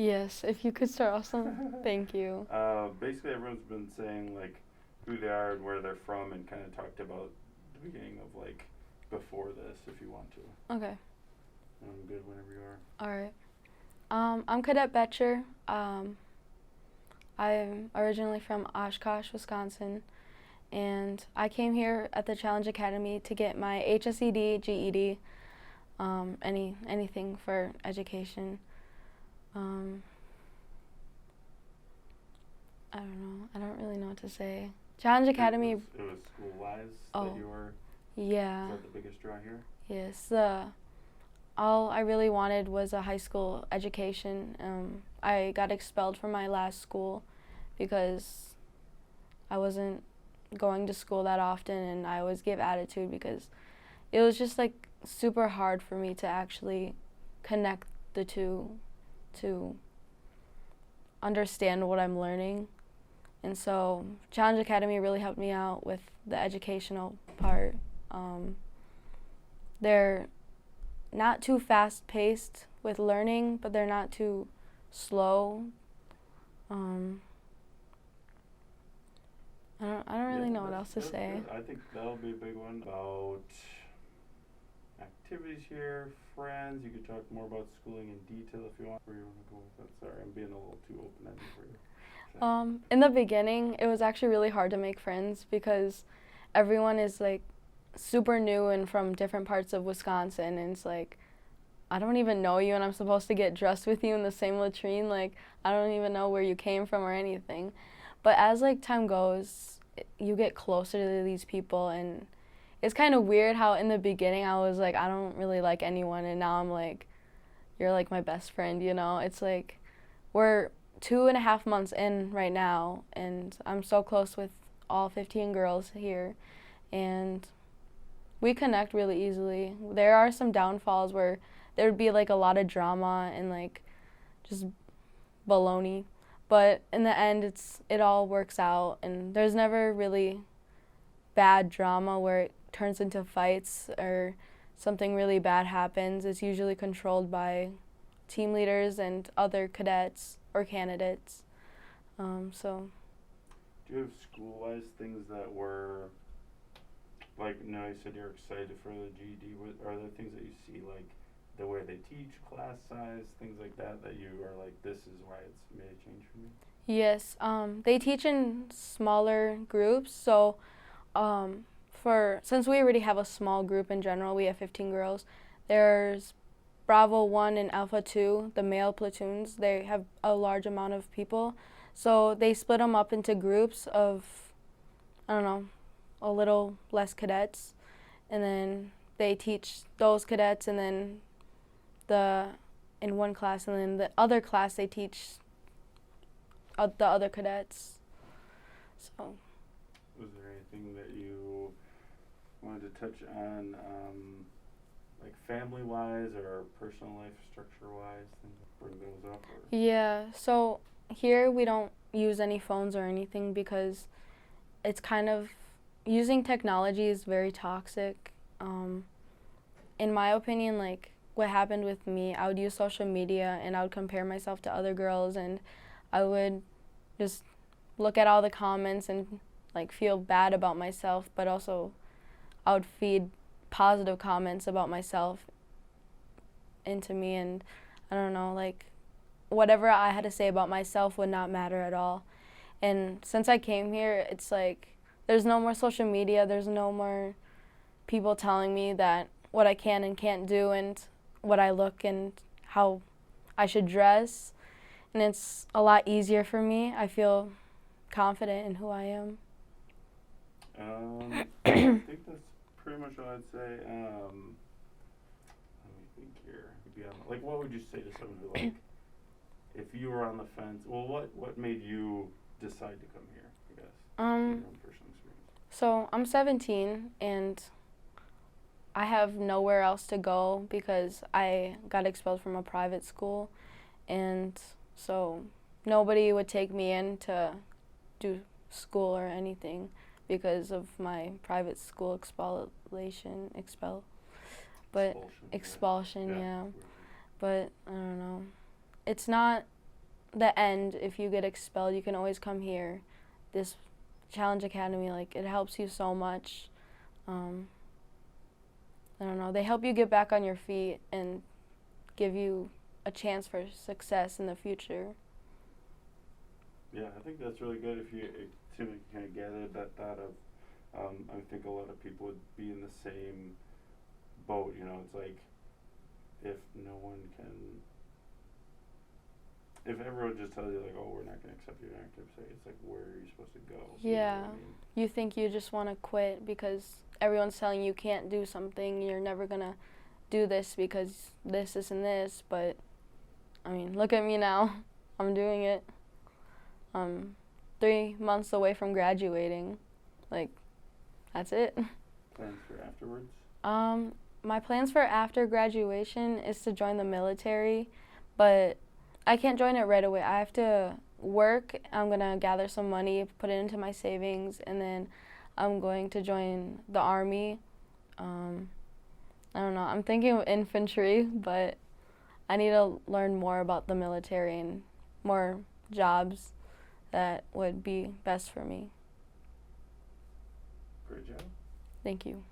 Yes, if you could start awesome. Thank you. Basically, everyone's been saying like who they are and where they're from, and kind of talked about the beginning of like before this, if you want to. Okay. I'm good whenever you are. All right. I'm Cadet Boettcher. I'm originally from Oshkosh, Wisconsin, and I came here at the Challenge Academy to get my HSED, GED, anything for education. Um, I don't know. I don't really know what to say. Challenge Academy. It was school wise Oh, that you were. yeah. Is that the biggest draw here? Yes. All I really wanted was a high school education. I got expelled from my last school because I wasn't going to school that often, and I always gave attitude because it was just like super hard for me to actually connect the two to understand what I'm learning. And so Challenge Academy really helped me out with the educational part. They're not too fast paced with learning, but they're not too slow. Um, I don't really know what else to say. Good. I think that'll be a big one about activities here, friends. You could talk more about schooling in detail if you want. Where you want to go with that? Sorry, I'm being a little too open ended for you. In the beginning, it was actually really hard to make friends because everyone is like super new and from different parts of Wisconsin, and it's like I don't even know you, and I'm supposed to get dressed with you in the same latrine. Like I don't even know where you came from or anything. But as like time goes, you get closer to these people, and it's kind of weird how in the beginning I was like I don't really like anyone, and now I'm like you're like my best friend. It's like we're 2.5 months in right now, and I'm so close with all 15 girls here, and we connect really easily. There are some downfalls where there would be like a lot of drama and like just baloney, but in the end, it all works out, and there's never really bad drama where it turns into fights or something really bad happens. It's usually controlled by team leaders and other cadets or candidates. So Do you have school wise things that were like? No, you said you're excited for the GED. Are there things that you see like the way they teach, class size, things like that that you are like, this is why it's made a change for me? yes, they teach in smaller groups. So for since we already have a small group in general, we have 15 girls. There's Bravo 1 and Alpha 2, the male platoons. They have a large amount of people. So they split them up into groups of, I don't know, a little less cadets. And then they teach those cadets, and then the in one class, and then the other class they teach the other cadets. So Was there anything that you wanted to touch on, like family wise or personal life structure wise? Bring those up. Or? yeah, so here we don't use any phones or anything because it's kind of using technology is very toxic. In my opinion, like what happened with me, I would use social media and I would compare myself to other girls, and I would just look at all the comments and like feel bad about myself, but also I would feed positive comments about myself into me, and I don't know, like whatever I had to say about myself would not matter at all. And since I came here, it's like there's no more social media, there's no more people telling me that what I can and can't do and what I look and how I should dress. And it's a lot easier for me. I feel confident in who I am. I think that's pretty much all I'd say. Let me think here. Like, what would you say to someone who, like, if you were on the fence? Well, what made you decide to come here? I guess. Your own personal experience. So I'm 17 and I have nowhere else to go because I got expelled from a private school, and so nobody would take me in to do school or anything because of my private school but Expulsion. expulsion, Yeah. yeah. But I don't know. It's not the end, if you get expelled, you can always come here. This Challenge Academy, like, it helps you so much. I don't know, they help you get back on your feet and give you a chance for success in the future. Yeah, I think that's really good if you to kind of gather that thought of. I think a lot of people would be in the same boat. You know, it's like if no one can, if everyone just tells you like, oh, we're not going to accept you, it's like, where are you supposed to go? Yeah, you know what I mean? you think you just want to quit because everyone's telling you can't do something, you're never gonna do this because this, and this, but I mean, look at me now. I'm doing it. 3 months away from graduating. Like, that's it. Plans for afterwards? My plans for after graduation is to join the military, but I can't join it right away. I have to work. I'm going to gather some money, put it into my savings, and then I'm going to join the Army. I don't know. I'm thinking of infantry, but I need to learn more about the military and more jobs that would be best for me. Great job. Thank you.